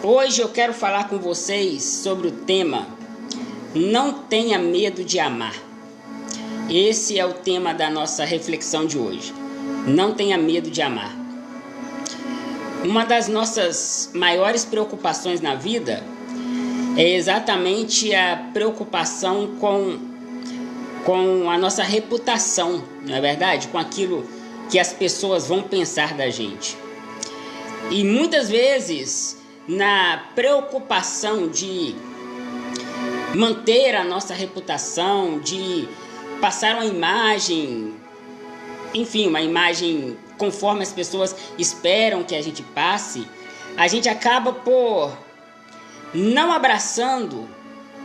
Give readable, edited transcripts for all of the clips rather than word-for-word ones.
Hoje eu quero falar com vocês sobre o tema Não tenha medo de amar. Esse é o tema da nossa reflexão de hoje. Não tenha medo de amar. Uma das nossas maiores preocupações na vida é exatamente a preocupação com a nossa reputação, não é verdade? Com aquilo que as pessoas vão pensar da gente. E muitas vezes, na preocupação de manter a nossa reputação, de passar uma imagem, enfim, uma imagem conforme as pessoas esperam que a gente passe, a gente acaba por não abraçando,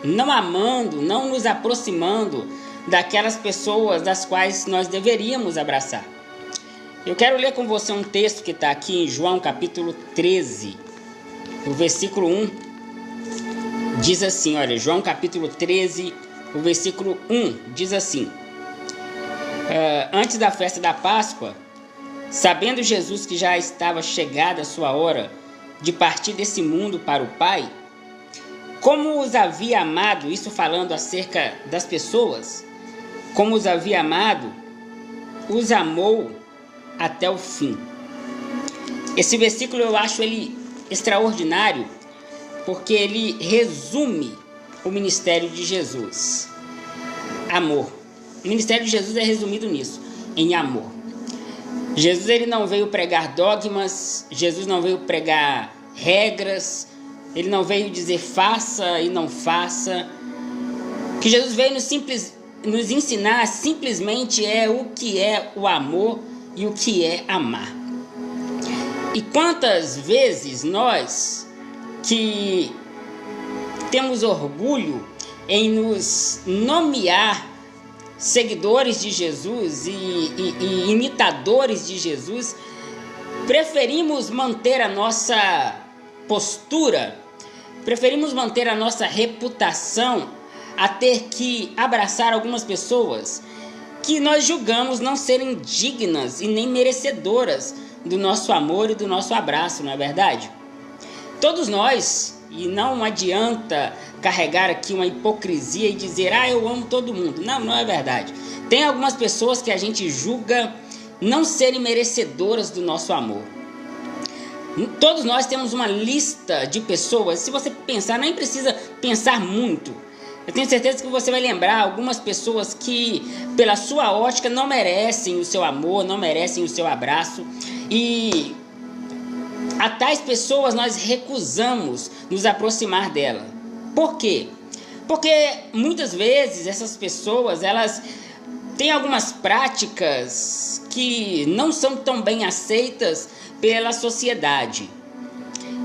não amando, não nos aproximando daquelas pessoas das quais nós deveríamos abraçar. Eu quero ler com você um texto que está aqui em João capítulo 13, o versículo 1, diz assim, olha, João capítulo 13, o versículo 1, diz assim, antes da festa da Páscoa, sabendo Jesus que já estava chegada a sua hora de partir desse mundo para o Pai, como os havia amado, isso falando acerca das pessoas, como os havia amado, os amou até o fim. Esse versículo eu acho ele extraordinário, porque ele resume o ministério de Jesus. Amor. O ministério de Jesus é resumido nisso, em amor. Jesus ele não veio pregar dogmas, Jesus não veio pregar regras, ele não veio dizer faça e não faça. O que Jesus veio nos ensinar simplesmente é o que é o amor e o que é amar. E quantas vezes nós que temos orgulho em nos nomear seguidores de Jesus e imitadores de Jesus, preferimos manter a nossa postura, preferimos manter a nossa reputação a ter que abraçar algumas pessoas que nós julgamos não serem dignas e nem merecedoras do nosso amor e do nosso abraço, não é verdade? Todos nós, e não adianta carregar aqui uma hipocrisia e dizer, eu amo todo mundo. Não, não é verdade. Tem algumas pessoas que a gente julga não serem merecedoras do nosso amor. Todos nós temos uma lista de pessoas, se você pensar, nem precisa pensar muito. Eu tenho certeza que você vai lembrar algumas pessoas que, pela sua ótica, não merecem o seu amor, não merecem o seu abraço. E a tais pessoas nós recusamos nos aproximar dela. Por quê? Porque muitas vezes essas pessoas, elas têm algumas práticas que não são tão bem aceitas pela sociedade.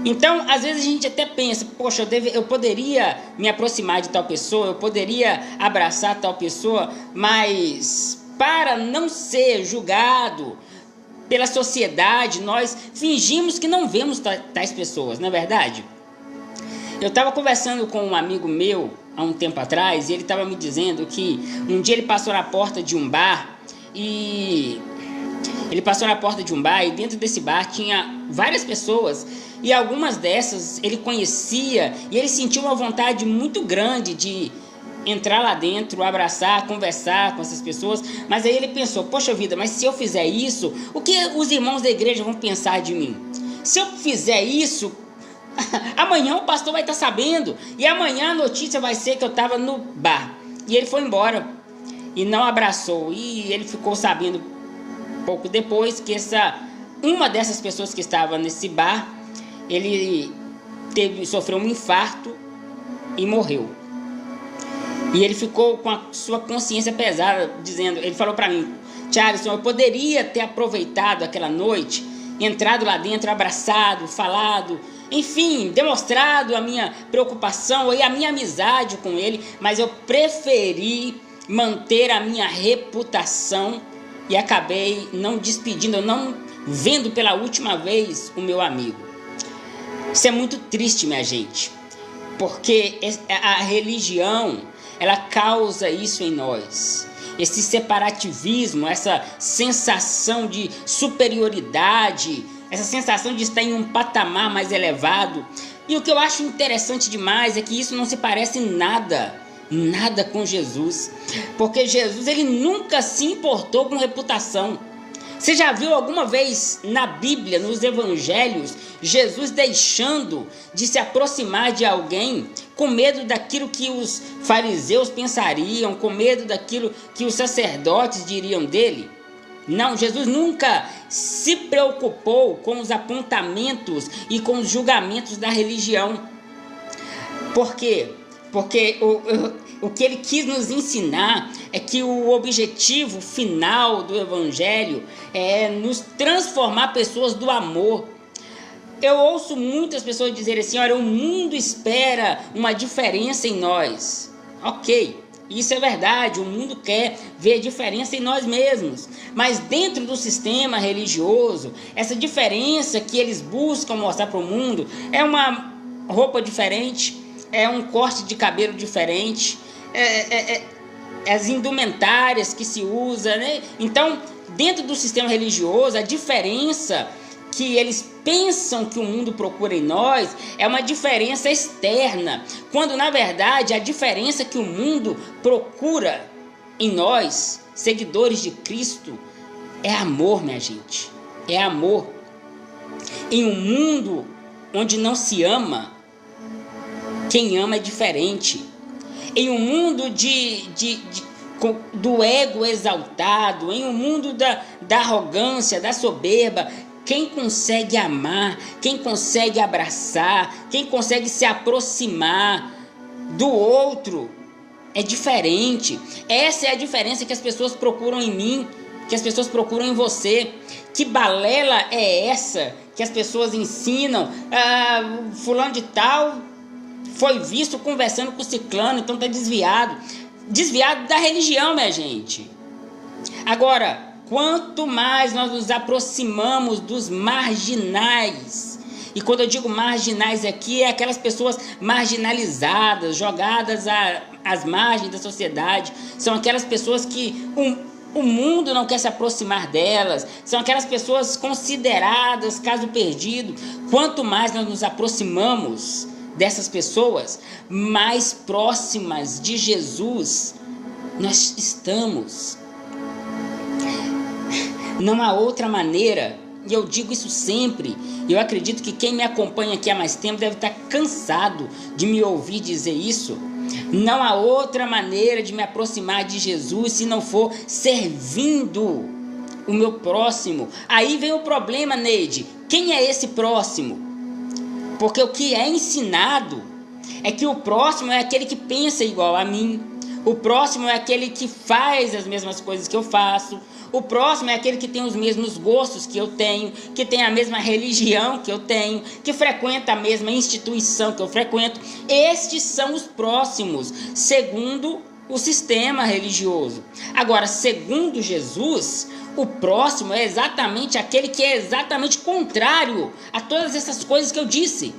Então, às vezes a gente até pensa, poxa, eu poderia me aproximar de tal pessoa, eu poderia abraçar tal pessoa, mas para não ser julgado pela sociedade, nós fingimos que não vemos tais pessoas, não é verdade? Eu estava conversando com um amigo meu há um tempo atrás e ele estava me dizendo que um dia ele passou na porta de um bar e dentro desse bar tinha várias pessoas e algumas dessas ele conhecia e ele sentiu uma vontade muito grande de entrar lá dentro, abraçar, conversar com essas pessoas, mas aí ele pensou, poxa vida, mas se eu fizer isso, o que os irmãos da igreja vão pensar de mim? Se eu fizer isso, amanhã o pastor vai estar sabendo e amanhã a notícia vai ser que eu estava no bar. E ele foi embora e não abraçou e ele ficou sabendo pouco depois que uma dessas pessoas que estava nesse bar, ele sofreu um infarto e morreu. E ele ficou com a sua consciência pesada, dizendo, ele falou para mim, Thiago, eu poderia ter aproveitado aquela noite, entrado lá dentro, abraçado, falado, enfim, demonstrado a minha preocupação e a minha amizade com ele, mas eu preferi manter a minha reputação e acabei não despedindo, não vendo pela última vez o meu amigo. Isso é muito triste, minha gente, porque a religião, ela causa isso em nós. Esse separativismo, essa sensação de superioridade, essa sensação de estar em um patamar mais elevado, E o que eu acho interessante demais é que isso não se parece nada com Jesus, porque Jesus, ele nunca se importou com reputação. Você já viu alguma vez na Bíblia, nos evangelhos, Jesus deixando de se aproximar de alguém com medo daquilo que os fariseus pensariam, com medo daquilo que os sacerdotes diriam dele? Não, Jesus nunca se preocupou com os apontamentos e com os julgamentos da religião. Por quê? Porque o que ele quis nos ensinar é que o objetivo final do evangelho é nos transformar pessoas do amor. Eu ouço muitas pessoas dizerem assim: olha, o mundo espera uma diferença em nós. Ok, isso é verdade, o mundo quer ver diferença em nós mesmos. Mas dentro do sistema religioso, essa diferença que eles buscam mostrar para o mundo é uma roupa diferente, é um corte de cabelo diferente, as indumentárias que se usa, né? Então, dentro do sistema religioso, a diferença que eles pensam que o mundo procura em nós é uma diferença externa, quando na verdade a diferença que o mundo procura em nós, seguidores de Cristo, é amor, minha gente, é amor. Em um mundo onde não se ama, quem ama é diferente. Em um mundo do ego exaltado, em um mundo da arrogância, da soberba, quem consegue amar, quem consegue abraçar, quem consegue se aproximar do outro é diferente. Essa é a diferença que as pessoas procuram em mim, que as pessoas procuram em você. Que balela é essa que as pessoas ensinam? Fulano de tal foi visto conversando com o ciclano, então está desviado. Desviado da religião, minha gente. Agora, quanto mais nós nos aproximamos dos marginais, e quando eu digo marginais aqui, é aquelas pessoas marginalizadas, jogadas às margens da sociedade, são aquelas pessoas que o mundo não quer se aproximar delas, são aquelas pessoas consideradas caso perdido. Quanto mais nós nos aproximamos dessas pessoas, mais próximas de Jesus nós estamos. Não há outra maneira, e eu digo isso sempre, e eu acredito que quem me acompanha aqui há mais tempo deve estar cansado de me ouvir dizer isso. Não há outra maneira de me aproximar de Jesus se não for servindo o meu próximo. Aí vem o problema, Neide. Quem é esse próximo? Porque o que é ensinado é que o próximo é aquele que pensa igual a mim. O próximo é aquele que faz as mesmas coisas que eu faço. O próximo é aquele que tem os mesmos gostos que eu tenho, que tem a mesma religião que eu tenho, que frequenta a mesma instituição que eu frequento. Estes são os próximos, segundo o sistema religioso. Agora, segundo Jesus, o próximo é exatamente aquele que é exatamente contrário a todas essas coisas que eu disse.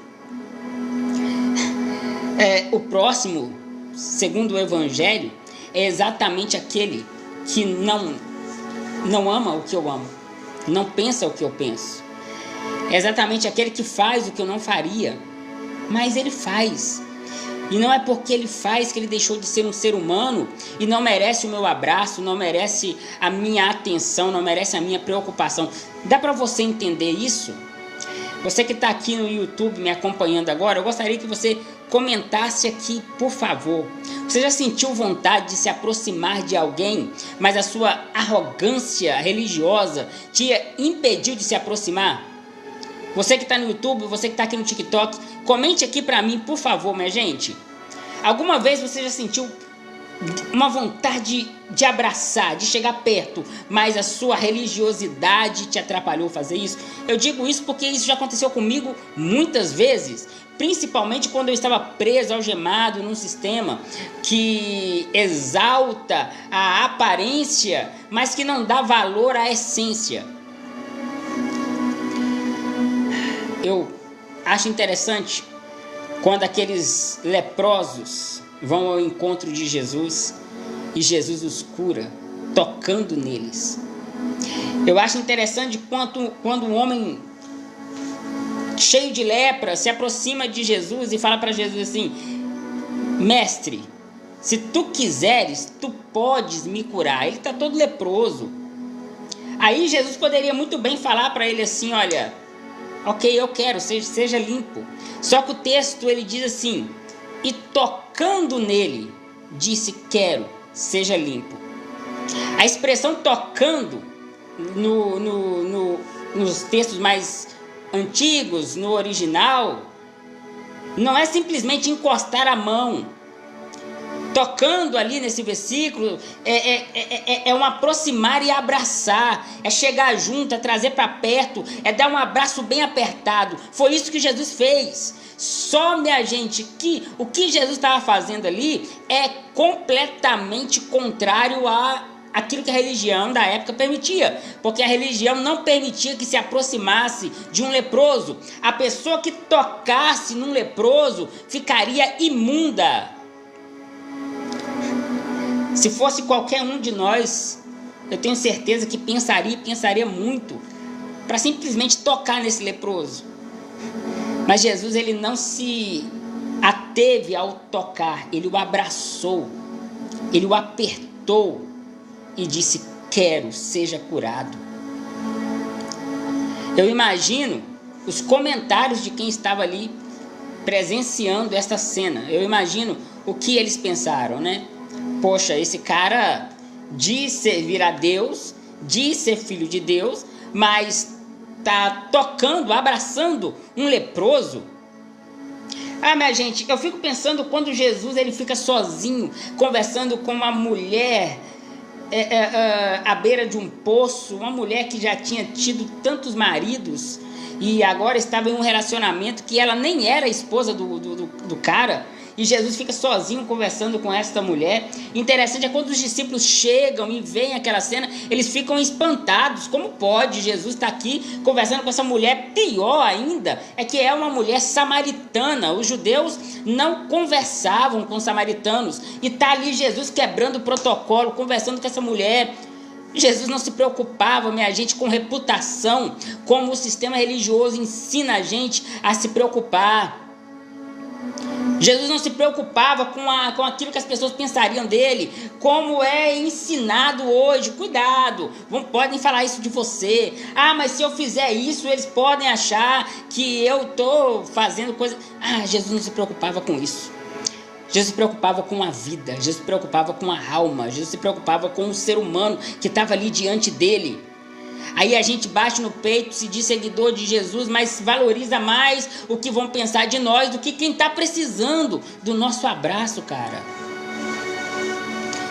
O próximo, segundo o Evangelho, é exatamente aquele que não ama o que eu amo, não pensa o que eu penso. É exatamente aquele que faz o que eu não faria, mas ele faz. E não é porque ele faz que ele deixou de ser um ser humano e não merece o meu abraço, não merece a minha atenção, não merece a minha preocupação. Dá para você entender isso? Você que está aqui no YouTube me acompanhando agora, eu gostaria que você comentasse aqui, por favor. Você já sentiu vontade de se aproximar de alguém, mas a sua arrogância religiosa te impediu de se aproximar? Você que está no YouTube, você que está aqui no TikTok, comente aqui para mim, por favor, minha gente. Alguma vez você já sentiu uma vontade de abraçar, de chegar perto, mas a sua religiosidade te atrapalhou fazer isso? Eu digo isso porque isso já aconteceu comigo muitas vezes, principalmente quando eu estava preso, algemado num sistema que exalta a aparência, mas que não dá valor à essência. Eu acho interessante quando aqueles leprosos vão ao encontro de Jesus e Jesus os cura, tocando neles. Eu acho interessante quando um homem cheio de lepra, se aproxima de Jesus e fala para Jesus assim: mestre, se tu quiseres, tu podes me curar. Ele está todo leproso. Aí Jesus poderia muito bem falar para ele assim: olha, ok, eu quero, seja limpo. Só que o texto ele diz assim: e tocando nele, disse: quero, seja limpo. A expressão tocando nos textos mais antigos, no original, não é simplesmente encostar a mão. Tocando ali nesse versículo é um aproximar e abraçar, é chegar junto, é trazer para perto, é dar um abraço bem apertado. Foi isso que Jesus fez. Só, minha gente, que o que Jesus estava fazendo ali é completamente contrário aquilo que a religião da época permitia, porque a religião não permitia que se aproximasse de um leproso. A pessoa que tocasse num leproso ficaria imunda. Se fosse qualquer um de nós, eu tenho certeza que pensaria muito para simplesmente tocar nesse leproso. Mas Jesus, ele não se ateve ao tocar, ele o abraçou, ele o apertou e disse: quero, seja curado. Eu imagino os comentários de quem estava ali presenciando esta cena. Eu imagino o que eles pensaram, né? Poxa, esse cara diz servir a Deus, diz ser filho de Deus, mas tá tocando, abraçando um leproso. Ah, minha gente, eu fico pensando quando Jesus ele fica sozinho, conversando com uma mulher à beira de um poço, uma mulher que já tinha tido tantos maridos e agora estava em um relacionamento que ela nem era esposa do cara. E Jesus fica sozinho conversando com esta mulher. Interessante é quando os discípulos chegam e veem aquela cena, eles ficam espantados. Como pode Jesus estar aqui conversando com essa mulher? Pior ainda é que é uma mulher samaritana. Os judeus não conversavam com samaritanos. E está ali Jesus quebrando o protocolo, conversando com essa mulher. Jesus não se preocupava, minha gente, com reputação, como o sistema religioso ensina a gente a se preocupar. Jesus não se preocupava com aquilo que as pessoas pensariam dele, como é ensinado hoje. Cuidado, podem falar isso de você. Ah, mas se eu fizer isso, eles podem achar que eu estou fazendo coisa. Ah, Jesus não se preocupava com isso. Jesus se preocupava com a vida, Jesus se preocupava com a alma, Jesus se preocupava com o ser humano que estava ali diante dele. Aí a gente bate no peito, se diz seguidor de Jesus, mas valoriza mais o que vão pensar de nós do que quem está precisando do nosso abraço, cara.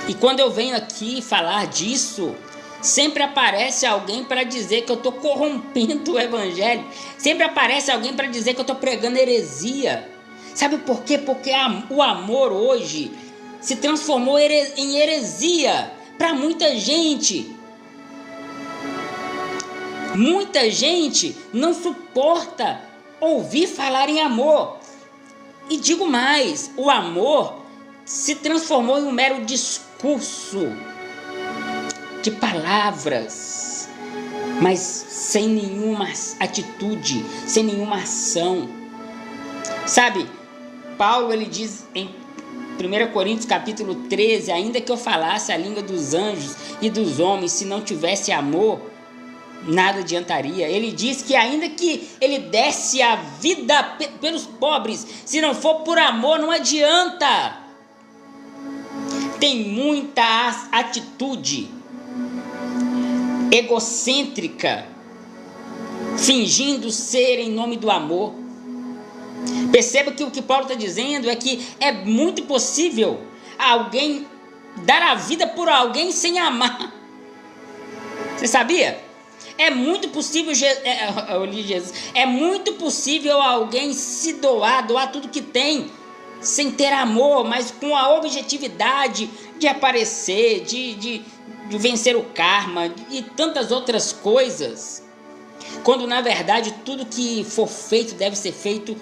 E quando eu venho aqui falar disso, sempre aparece alguém para dizer que eu estou corrompendo o evangelho. Sempre aparece alguém para dizer que eu estou pregando heresia. Sabe por quê? Porque o amor hoje se transformou em heresia para muita gente. Muita gente não suporta ouvir falar em amor. E digo mais, o amor se transformou em um mero discurso de palavras, mas sem nenhuma atitude, sem nenhuma ação. Sabe, Paulo ele diz em 1 Coríntios capítulo 13, ainda que eu falasse a língua dos anjos e dos homens, se não tivesse amor, nada adiantaria. Ele diz que ainda que ele desse a vida pelos pobres, se não for por amor, não adianta. Tem muita atitude egocêntrica, fingindo ser em nome do amor. Perceba que o que Paulo está dizendo é que é muito possível alguém dar a vida por alguém sem amar. Você sabia? É muito possível, é muito possível alguém se doar tudo que tem, sem ter amor, mas com a objetividade de aparecer, de vencer o karma e tantas outras coisas. Quando na verdade tudo que for feito deve ser feito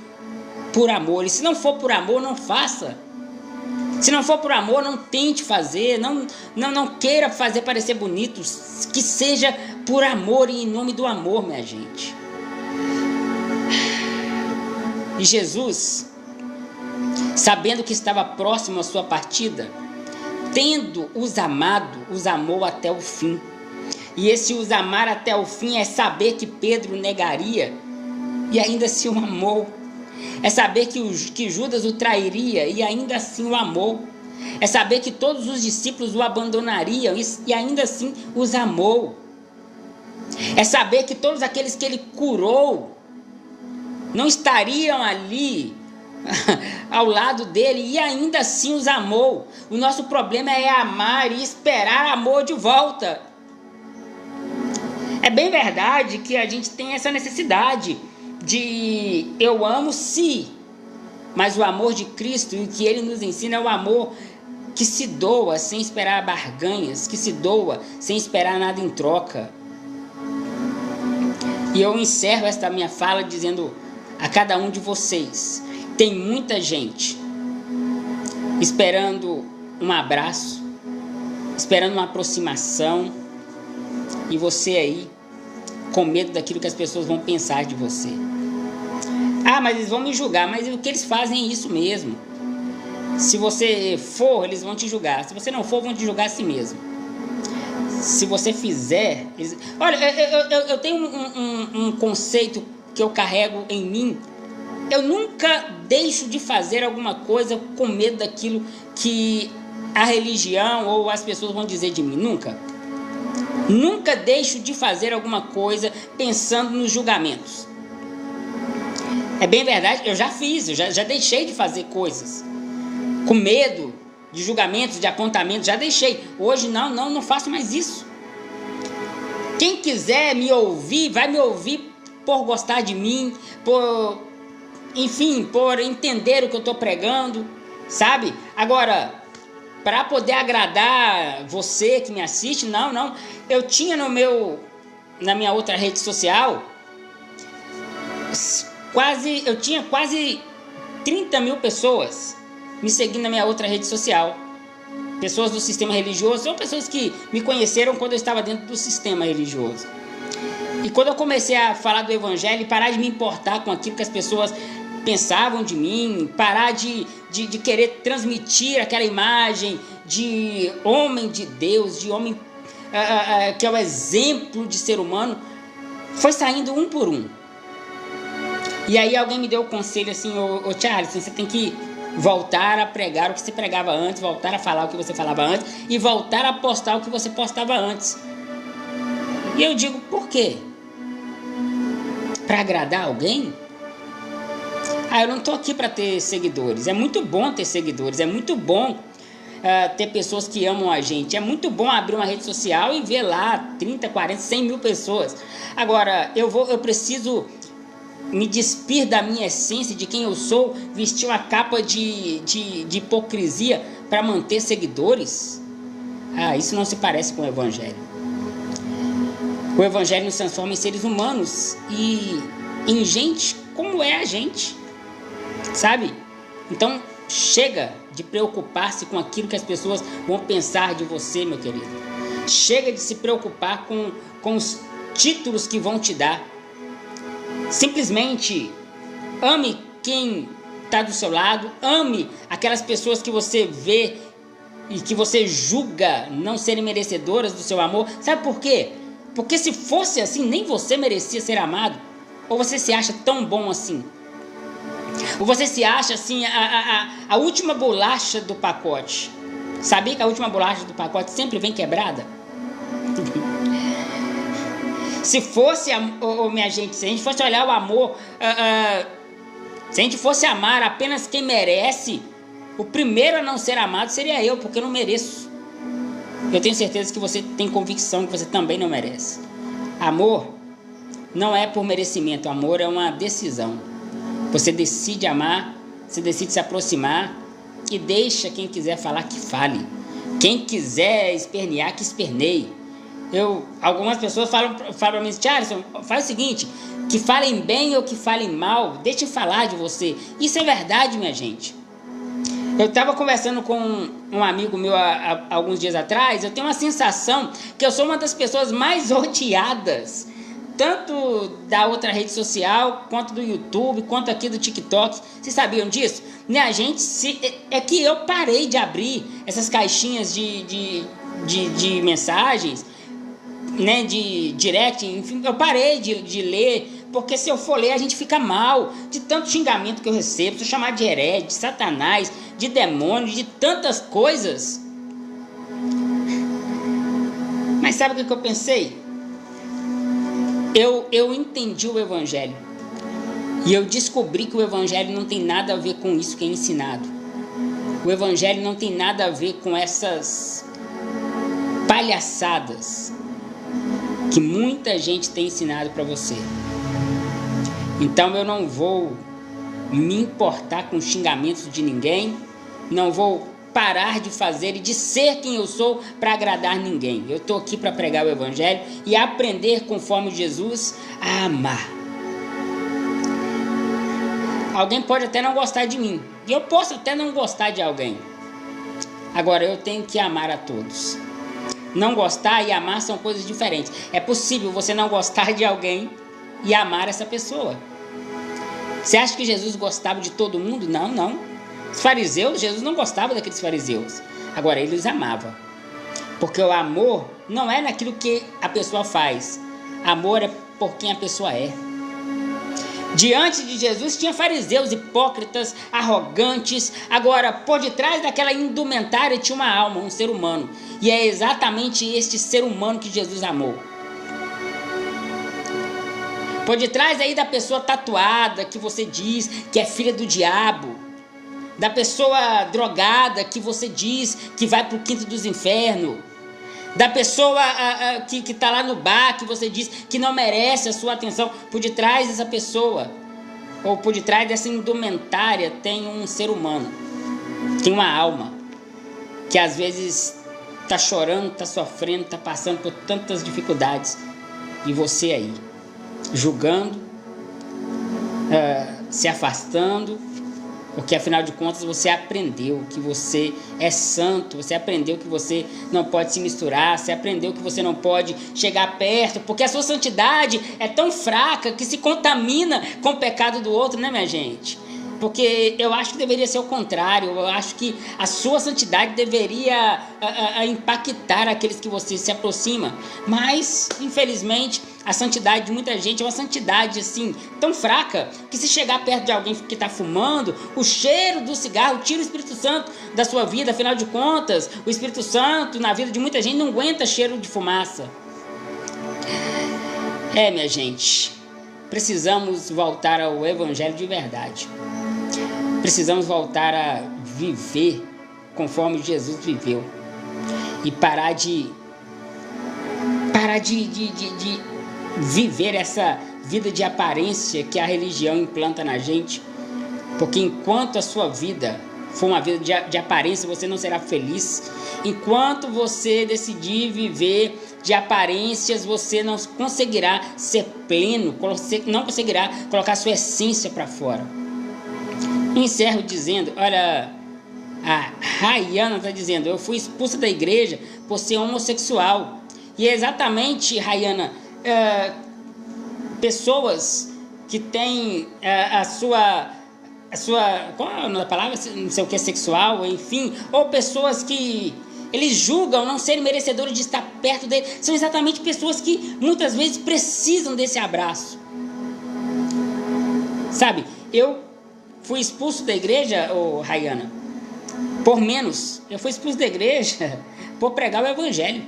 por amor. E se não for por amor, não faça. Se não for por amor, não tente fazer, não queira fazer parecer bonito, que seja por amor e em nome do amor, minha gente. E Jesus, sabendo que estava próximo à sua partida, tendo os amado, os amou até o fim. E esse os amar até o fim é saber que Pedro negaria e ainda assim o amou. É saber que Judas o trairia e ainda assim o amou. É saber que todos os discípulos o abandonariam e ainda assim os amou. É saber que todos aqueles que ele curou não estariam ali ao lado dele e ainda assim os amou. O nosso problema é amar e esperar amor de volta. É bem verdade que a gente tem essa necessidade de eu amo sim, mas o amor de Cristo e o que ele nos ensina é o amor que se doa sem esperar barganhas, que se doa sem esperar nada em troca. E eu encerro esta minha fala dizendo a cada um de vocês: tem muita gente esperando um abraço, esperando uma aproximação, e você aí com medo daquilo que as pessoas vão pensar de você. Ah, mas eles vão me julgar. Mas o que eles fazem é isso mesmo. Se você for, eles vão te julgar. Se você não for, vão te julgar a si mesmo. Se você fizer... Olha, eu tenho um conceito que eu carrego em mim. Eu nunca deixo de fazer alguma coisa com medo daquilo que a religião ou as pessoas vão dizer de mim. Nunca. Nunca deixo de fazer alguma coisa pensando nos julgamentos. É bem verdade, eu já fiz, eu já deixei de fazer coisas com medo de julgamentos, de apontamentos, já deixei. Hoje não faço mais isso. Quem quiser me ouvir, vai me ouvir por gostar de mim, por entender o que eu estou pregando, sabe? Agora, para poder agradar você que me assiste, não. Eu tinha na minha outra rede social, eu tinha quase 30 mil pessoas me seguindo na minha outra rede social. Pessoas do sistema religioso, ou pessoas que me conheceram quando eu estava dentro do sistema religioso. E quando eu comecei a falar do evangelho e parar de me importar com aquilo que as pessoas pensavam de mim, parar de querer transmitir aquela imagem de homem de Deus, de homem que é o exemplo de ser humano, foi saindo um por um. E aí alguém me deu o conselho assim: ô Charles, você tem que voltar a pregar o que você pregava antes, voltar a falar o que você falava antes e voltar a postar o que você postava antes. E eu digo, por quê? Para agradar alguém? Eu não estou aqui para ter seguidores. É muito bom ter seguidores, é muito bom ter pessoas que amam a gente. É muito bom abrir uma rede social e ver lá 30, 40, 100 mil pessoas. Agora, eu preciso me despir da minha essência, de quem eu sou, vestir uma capa de hipocrisia para manter seguidores? Isso não se parece com o evangelho. O evangelho nos transforma em seres humanos e em gente como é a gente, sabe? Então chega de preocupar-se com aquilo que as pessoas vão pensar de você, meu querido. Chega de se preocupar com os títulos que vão te dar. Simplesmente ame quem está do seu lado, ame aquelas pessoas que você vê e que você julga não serem merecedoras do seu amor. Sabe por quê? Porque se fosse assim, nem você merecia ser amado. Ou você se acha tão bom assim? Ou você se acha assim a última bolacha do pacote? Sabia que a última bolacha do pacote sempre vem quebrada? Se fosse, minha gente, se a gente fosse olhar o amor, se a gente fosse amar apenas quem merece, o primeiro a não ser amado seria eu, porque eu não mereço. Eu tenho certeza que você tem convicção que você também não merece. Amor não é por merecimento, amor é uma decisão. Você decide amar, você decide se aproximar e deixa quem quiser falar que fale. Quem quiser espernear, que esperneie. Algumas pessoas falam para mim: Charles, faz o seguinte, que falem bem ou que falem mal, deixe falar de você. Isso é verdade, minha gente. Eu estava conversando com um amigo meu há alguns dias atrás. Eu tenho uma sensação que eu sou uma das pessoas mais odiadas tanto da outra rede social, quanto do YouTube, quanto aqui do TikTok. Vocês sabiam disso? Né, a gente é que eu parei de abrir essas caixinhas de mensagens, né, de direct, enfim, eu parei de ler, porque se eu for ler a gente fica mal, de tanto xingamento que eu recebo, sou chamado de herege, de satanás, de demônio, de tantas coisas. Mas sabe o que eu pensei? Eu entendi o Evangelho. E eu descobri que o Evangelho não tem nada a ver com isso que é ensinado. O Evangelho não tem nada a ver com essas palhaçadas que muita gente tem ensinado para você. Então eu não vou me importar com xingamentos de ninguém. Não vou parar de fazer e de ser quem eu sou para agradar ninguém. Eu estou aqui para pregar o Evangelho e aprender conforme Jesus a amar. Alguém pode até não gostar de mim. E eu posso até não gostar de alguém. Agora eu tenho que amar a todos. Não gostar e amar são coisas diferentes. É possível você não gostar de alguém e amar essa pessoa. Você acha que Jesus gostava de todo mundo? Não, não. Os fariseus, Jesus não gostava daqueles fariseus. Agora, ele os amava. Porque o amor não é naquilo que a pessoa faz. Amor é por quem a pessoa é. Diante de Jesus tinha fariseus hipócritas, arrogantes. Agora, por detrás daquela indumentária tinha uma alma, um ser humano. E é exatamente este ser humano que Jesus amou. Por detrás aí da pessoa tatuada, que você diz que é filha do diabo, da pessoa drogada que você diz que vai para o quinto dos infernos, da pessoa que está lá no bar, que você diz que não merece a sua atenção, por detrás dessa pessoa, ou por detrás dessa indumentária, tem um ser humano, tem uma alma, que às vezes está chorando, está sofrendo, está passando por tantas dificuldades, e você aí, julgando, se afastando, porque afinal de contas você aprendeu que você é santo, você aprendeu que você não pode se misturar, você aprendeu que você não pode chegar perto, porque a sua santidade é tão fraca que se contamina com o pecado do outro, né, minha gente? Porque eu acho que deveria ser o contrário. Eu acho que a sua santidade deveria impactar aqueles que você se aproxima. Mas, infelizmente, a santidade de muita gente é uma santidade assim, tão fraca, que se chegar perto de alguém que está fumando, o cheiro do cigarro tira o Espírito Santo da sua vida. Afinal de contas, o Espírito Santo na vida de muita gente não aguenta cheiro de fumaça. Minha gente, precisamos voltar ao Evangelho de verdade. Precisamos voltar a viver conforme Jesus viveu. E parar de viver essa vida de aparência que a religião implanta na gente. Porque enquanto a sua vida for uma vida de aparência, você não será feliz. Enquanto você decidir viver de aparências, você não conseguirá ser pleno, não conseguirá colocar sua essência para fora. Encerro dizendo, olha, a Rayana está dizendo, eu fui expulsa da igreja por ser homossexual. E é exatamente, Rayana, pessoas que têm a sua, qual é a palavra, não sei o que é sexual, enfim, ou pessoas que eles julgam não serem merecedores de estar perto dele, são exatamente pessoas que muitas vezes precisam desse abraço. Sabe, eu fui expulso da igreja, Rayana, por menos. Eu fui expulso da igreja por pregar o Evangelho.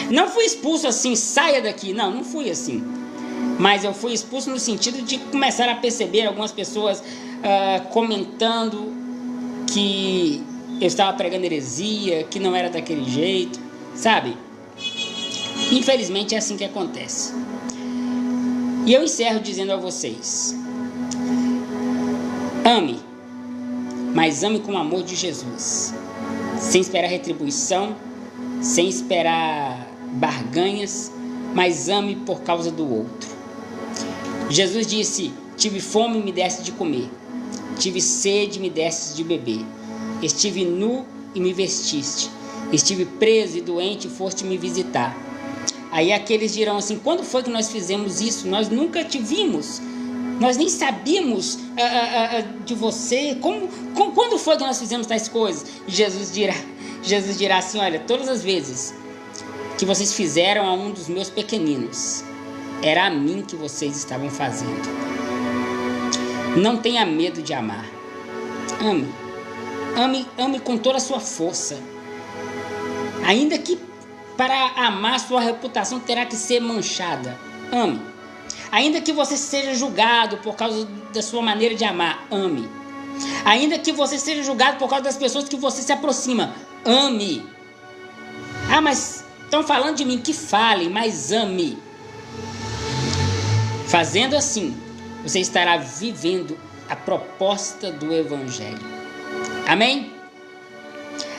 Não fui expulso assim, saia daqui. Não fui assim. Mas eu fui expulso no sentido de começar a perceber algumas pessoas comentando que eu estava pregando heresia, que não era daquele jeito, sabe? Infelizmente é assim que acontece. E eu encerro dizendo a vocês: ame, mas ame com o amor de Jesus, sem esperar retribuição, sem esperar barganhas, mas ame por causa do outro. Jesus disse: tive fome e me deste de comer, tive sede e me deste de beber, estive nu e me vestiste, estive preso e doente e foste me visitar. Aí aqueles dirão assim: quando foi que nós fizemos isso? Nós nunca te vimos. Nós nem sabíamos de você. Quando foi que nós fizemos tais coisas? E Jesus dirá assim: olha, todas as vezes que vocês fizeram a um dos meus pequeninos, era a mim que vocês estavam fazendo. Não tenha medo de amar. Ame com toda a sua força. Ainda que para amar sua reputação terá que ser manchada. Ame. Ainda que você seja julgado por causa da sua maneira de amar. Ame. Ainda que você seja julgado por causa das pessoas que você se aproxima. Ame. Ah, mas estão falando de mim. Que falem, mas ame. Fazendo assim, você estará vivendo a proposta do Evangelho. Amém?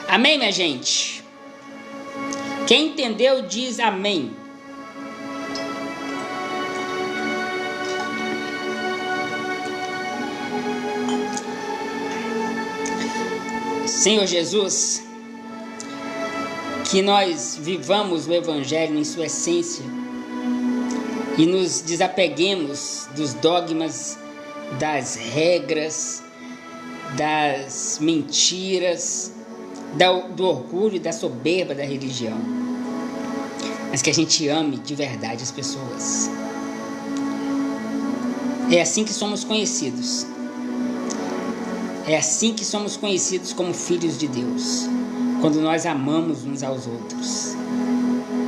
Amém, minha gente? Quem entendeu diz amém. Senhor Jesus, que nós vivamos o Evangelho em sua essência e nos desapeguemos dos dogmas, das regras, das mentiras, do orgulho e da soberba da religião, mas que a gente ame de verdade as pessoas. É assim que somos conhecidos. É assim que somos conhecidos como filhos de Deus, quando nós amamos uns aos outros.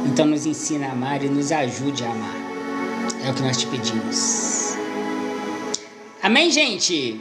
Então nos ensina a amar e nos ajude a amar. É o que nós te pedimos. Amém, gente?